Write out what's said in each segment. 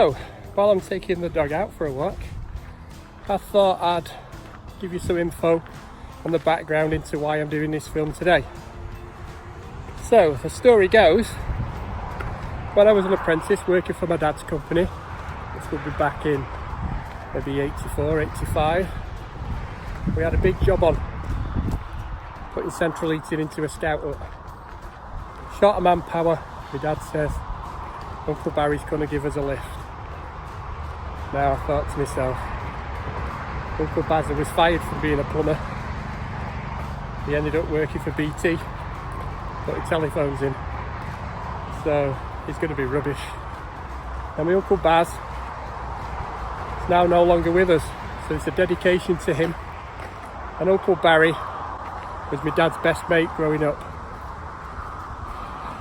So, while I'm taking the dog out for a walk, I thought I'd give you some info on the background into why I'm doing this film today. So, the story goes, when I was an apprentice working for my dad's company, this would be back in maybe 84, 85, we had a big job on, putting central heating into a scout hut. Short of manpower, my dad says, Uncle Barry's going to give us a lift. Now I thought to myself, Uncle Bazza was fired from being a plumber. He ended up working for BT, putting telephones in. So he's going to be rubbish. And my Uncle Baz is now no longer with us. So it's a dedication to him. And Uncle Barry was my dad's best mate growing up.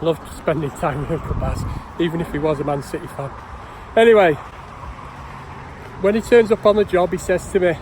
Loved spending time with Uncle Baz, even if he was a Man City fan. Anyway, when he turns up on the job, he says to me,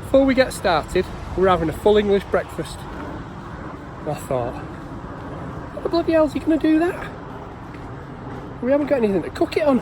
before we get started, we're having a full English breakfast. And I thought, what the bloody hell is he going to do that? We haven't got anything to cook it on.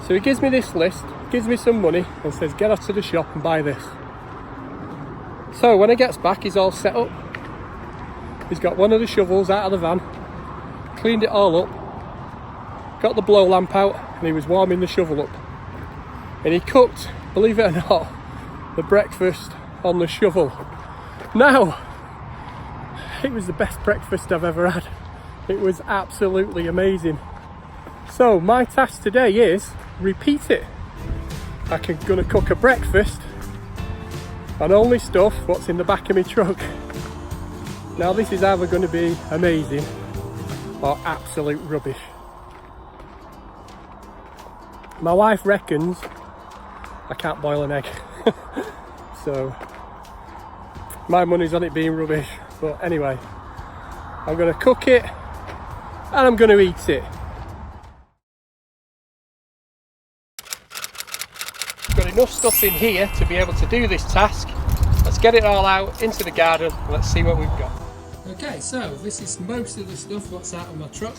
So he gives me this list, gives me some money, and says, get out to the shop and buy this. So when he gets back, he's all set up. He's got one of the shovels out of the van, cleaned it all up, got the blow lamp out, and he was warming the shovel up. And he cooked, believe it or not, the breakfast on the shovel. Now, it was the best breakfast I've ever had. It was absolutely amazing. So my task today is repeat it. I'm going to cook a breakfast and only stuff what's in the back of my truck. Now this is either going to be amazing or absolute rubbish. My wife reckons I can't boil an egg. So my money's on it being rubbish. But anyway, I'm going to cook it and I'm going to eat it. Got enough stuff in here to be able to do this task. Let's get it all out into the garden and let's see what we've got. Okay, so this is most of the stuff what's out of my truck.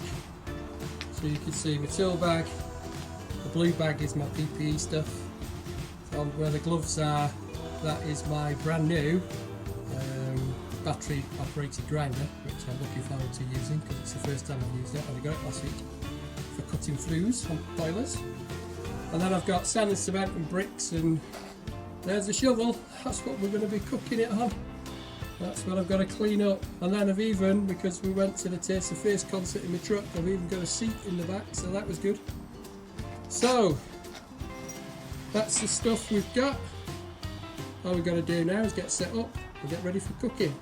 So you can see my tool bag, the blue bag is my PPE stuff. So where the gloves are, that is my brand new battery operated grinder, which I'm looking forward to using because it's the first time I've used it. I got it last week for cutting flues on boilers. And then I've got sand and cement and bricks, and there's the shovel. That's what we're going to be cooking it on. That's what I've got to clean up. And then I've even, because we went to the Taste of Face concert in my truck, I've even got a seat in the back, so that was good. So that's the stuff we've got. All we've got to do now is get set up and get ready for cooking.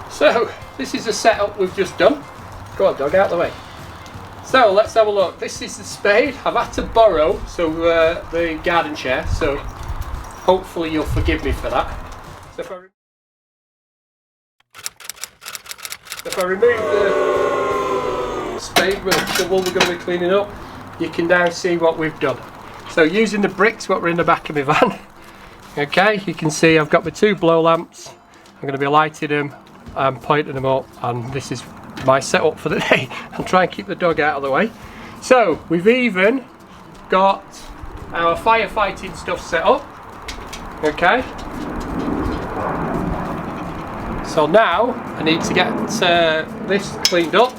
So this is the setup we've just done. Go on, dog, out of the way. So let's have a look. This is the spade. I've had to borrow the garden chair, so hopefully you'll forgive me for that. So if I remove the spade with the shovel we're going to be cleaning up, you can now see what we've done. So using the bricks what were in the back of my van, okay, you can see I've got my two blow lamps. I'm going to be lighting them and pointing them up, and this is my setup for the day. I'll try and keep the dog out of the way. So we've even got our firefighting stuff set up. Okay. So now I need to get this cleaned up.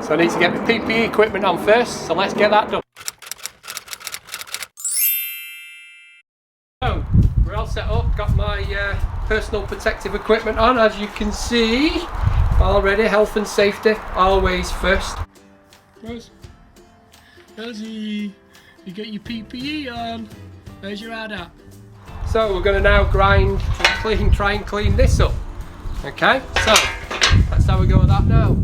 So I need to get my PPE equipment on first. So let's get that done. So we're all set up. Got my personal protective equipment on, as you can see. Already, health and safety always first. Rosie, you get your PPE on. Where's your ad at? So we're going to now grind and try and clean this up. Okay, so that's how we go with that now.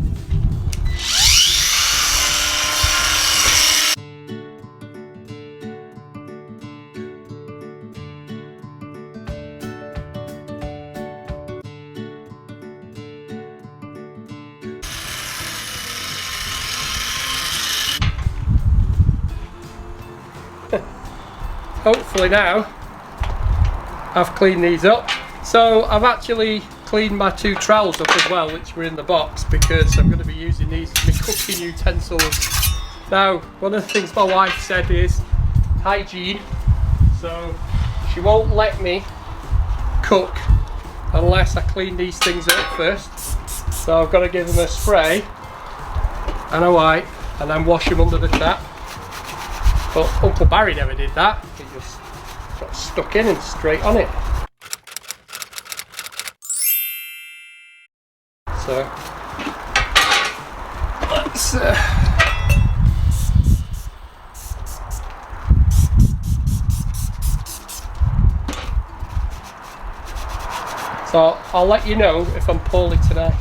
Hopefully now I've cleaned these up. So I've actually cleaned my two trowels up as well, which were in the box, because I'm going to be using these as my cooking utensils Now, one of the things my wife said is hygiene, so she won't let me cook unless I clean these things up first. So I've got to give them a spray and a wipe and then wash them under the tap. But Uncle Barry never did that, he just got stuck in and straight on it. So let's so I'll let you know if I'm poorly today.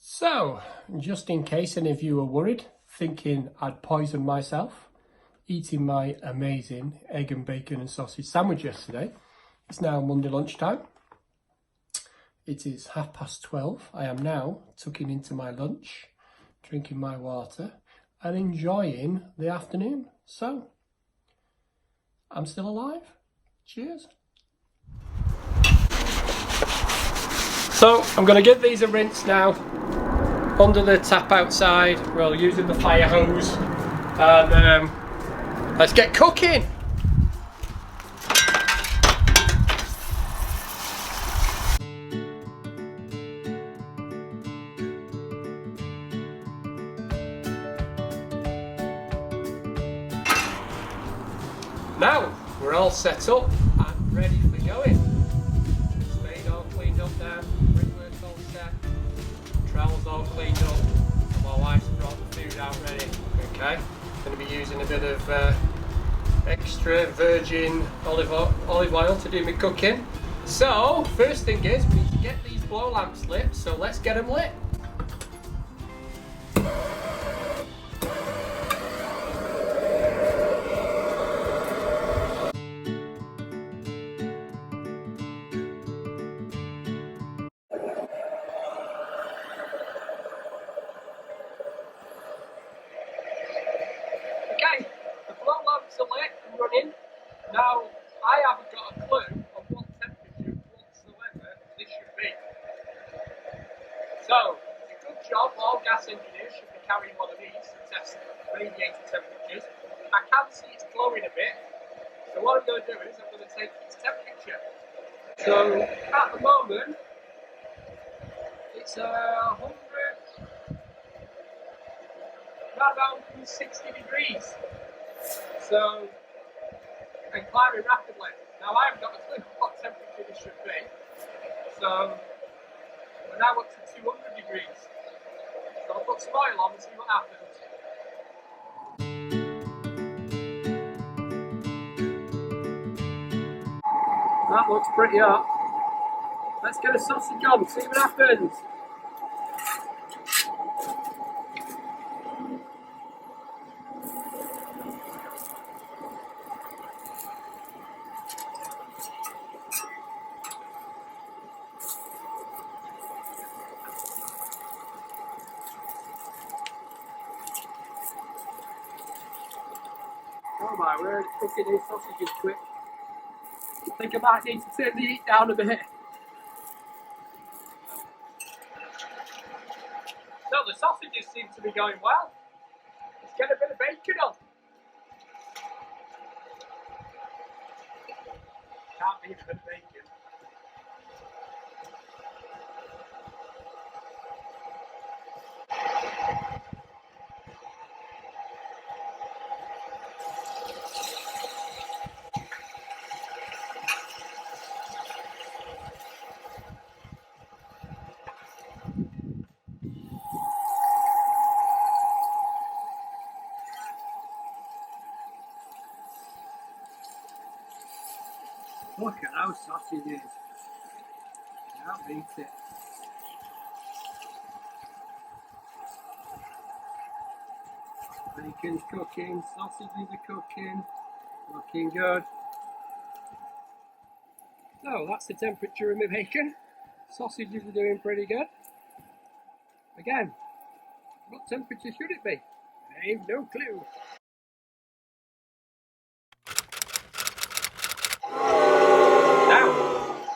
So, just in case any of you are worried, thinking I'd poisoned myself, eating my amazing egg and bacon and sausage sandwich yesterday, it's now Monday lunchtime. It is 12:30. I am now tucking into my lunch, drinking my water and enjoying the afternoon. So, I'm still alive. Cheers. So, I'm going to give these a rinse now under the tap outside, well, using the fire hose, and let's get cooking. Now we're all set up and ready for going. Spade all cleaned up now, brickwork's all set, trowels all cleaned up, and my wife's brought the food out ready. Okay, going to be using a bit of extra virgin olive oil to do my cooking. So first thing is we need to get these blow lamps lit, so let's get them lit. Okay, the blow lamps are lit and running. Now, I haven't got a clue on what temperature whatsoever this should be. So, it's a good job all gas engineers should be carrying one of these to test radiator temperatures. I can see it's glowing a bit, so what I'm going to do is I'm going to take its temperature. So, at the moment, it's 100, around 160 degrees. So, and climbing rapidly. Now I haven't got a clue what temperature this should be. So, we're now up to 200 degrees. So I'll put some oil on and see what happens. That looks pretty hot. Let's get a sausage on, see what happens. Oh my word, cooking these sausages quick. I think I might need to turn the heat down a bit. So the sausages seem to be going well. Let's get a bit of bacon on. Can't beat a bit of bacon. Look at those sausages. Can't beat it. Bacon's cooking, sausages are cooking, looking good. So that's the temperature of my bacon. Sausages are doing pretty good. Again, what temperature should it be? I have no clue. Now,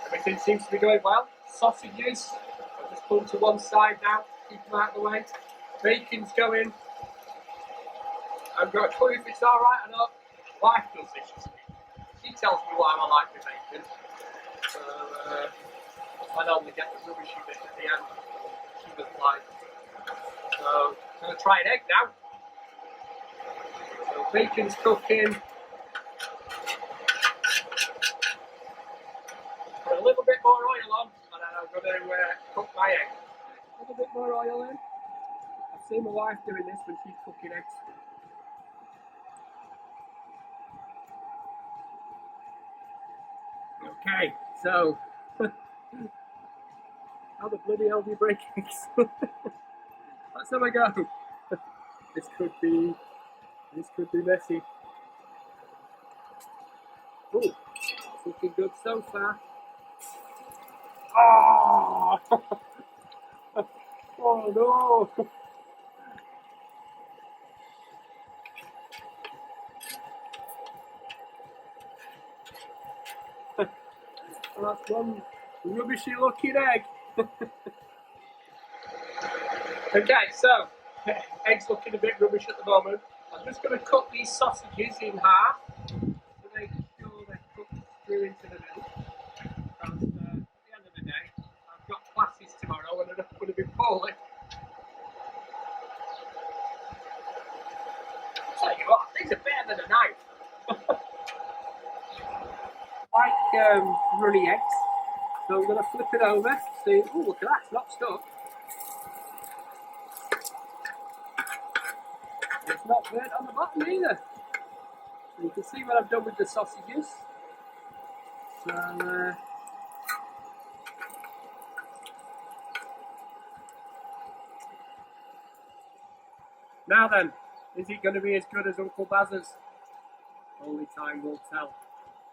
everything seems to be going well. Sausages, I'll just put them to one side now, keep them out of the way. Bacon's going. I've got a clue if it's alright or not. Wife does this. She tells me why I like the bacon. So, I normally get the rubbishy bit at the end. She doesn't like. So, I'm going to try an egg now. So, bacon's cooking. Put a little bit more oil on, and then I'm going to cook my egg. A little bit more oil in. I've seen my wife doing this when she's cooking eggs. Okay, so how the bloody hell do you break eggs? Let's have a go. This could be messy. Oh, it's looking good so far. Oh, oh no! That's one rubbishy looking egg. Okay, so egg's looking a bit rubbish at the moment. I'm just going to cut these sausages in half to make sure they're cooked through into the middle. Because at the end of the day, I've got classes tomorrow and I'm not going to be poorly. Tell you what, these are better than a knife. Like runny eggs, so I'm going to flip it over. See, oh look at that, it's not stuck. It's not burnt on the bottom either. So you can see what I've done with the sausages. So now then, is it going to be as good as Uncle Baz's? Only time will tell.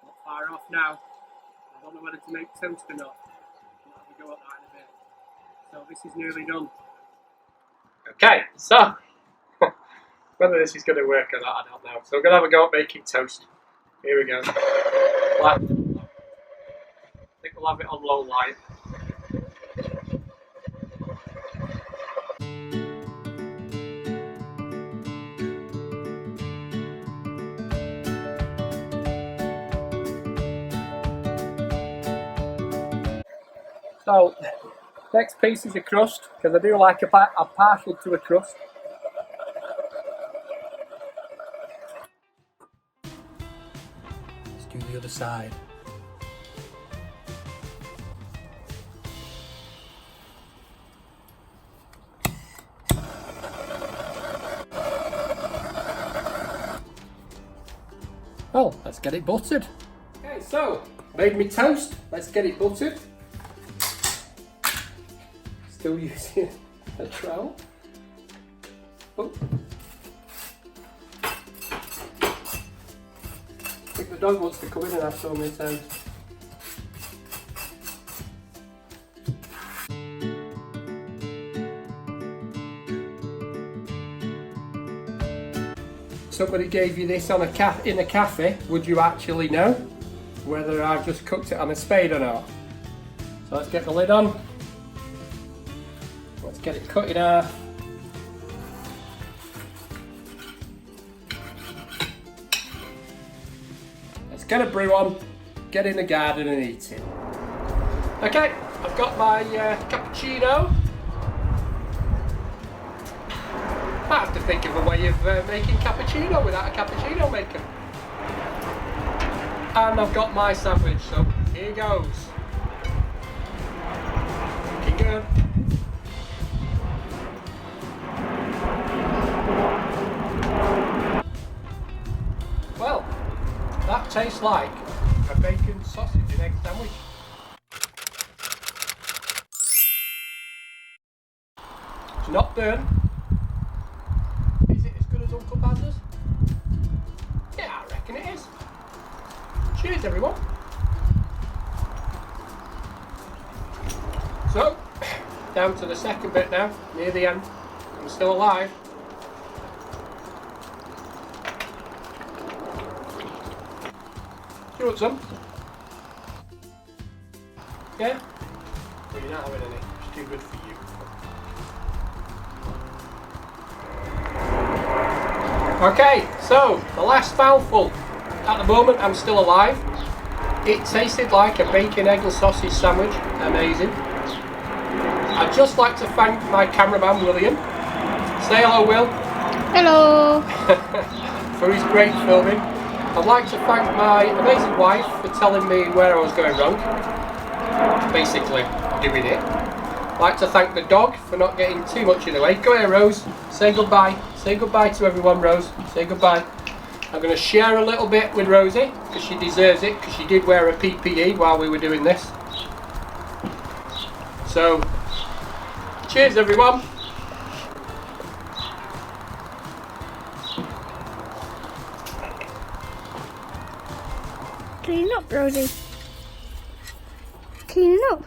Not far off now. I don't know whether to make toast or not. I'll have a go at that in a bit. So this is nearly done. Okay, so whether this is going to work or not, I don't know. So I'm going to have a go at making toast. Here we go. I think we'll have it on low light. So, next piece is a crust, because I do like I'm partial to a crust. Let's do the other side. Well, let's get it buttered. Okay, so, made me toast. Let's get it buttered. Still using a trowel. Oh. I think the dog wants to come in and have some of my toast. Somebody gave you this on in a cafe, would you actually know whether I've just cooked it on a spade or not? So let's get the lid on. Let's get it cut in half. Let's get a brew on, get in the garden and eat it. Okay, I've got my cappuccino. I have to think of a way of making cappuccino without a cappuccino maker. And I've got my sandwich, so here goes. Looking good. Well, that tastes like a bacon sausage and egg sandwich. It's not burnt. Is it as good as Uncle Baz's? Yeah, I reckon it is. Cheers, everyone. So, down to the second bit now, near the end. I'm still alive. Do you want some? Yeah? Well, you're not having any. It's too good for you. Okay, so the last mouthful. At the moment, I'm still alive. It tasted like a bacon, egg and sausage sandwich. Amazing. I'd just like to thank my cameraman, William. Say hello, Will. Hello. For his great filming. I'd like to thank my amazing wife for telling me where I was going wrong. Basically, doing it. I'd like to thank the dog for not getting too much in the way. Go here, Rose. Say goodbye. Say goodbye to everyone, Rose. Say goodbye. I'm going to share a little bit with Rosie because she deserves it, because she did wear a PPE while we were doing this. So, cheers everyone. Clean up, Rosie. Clean up.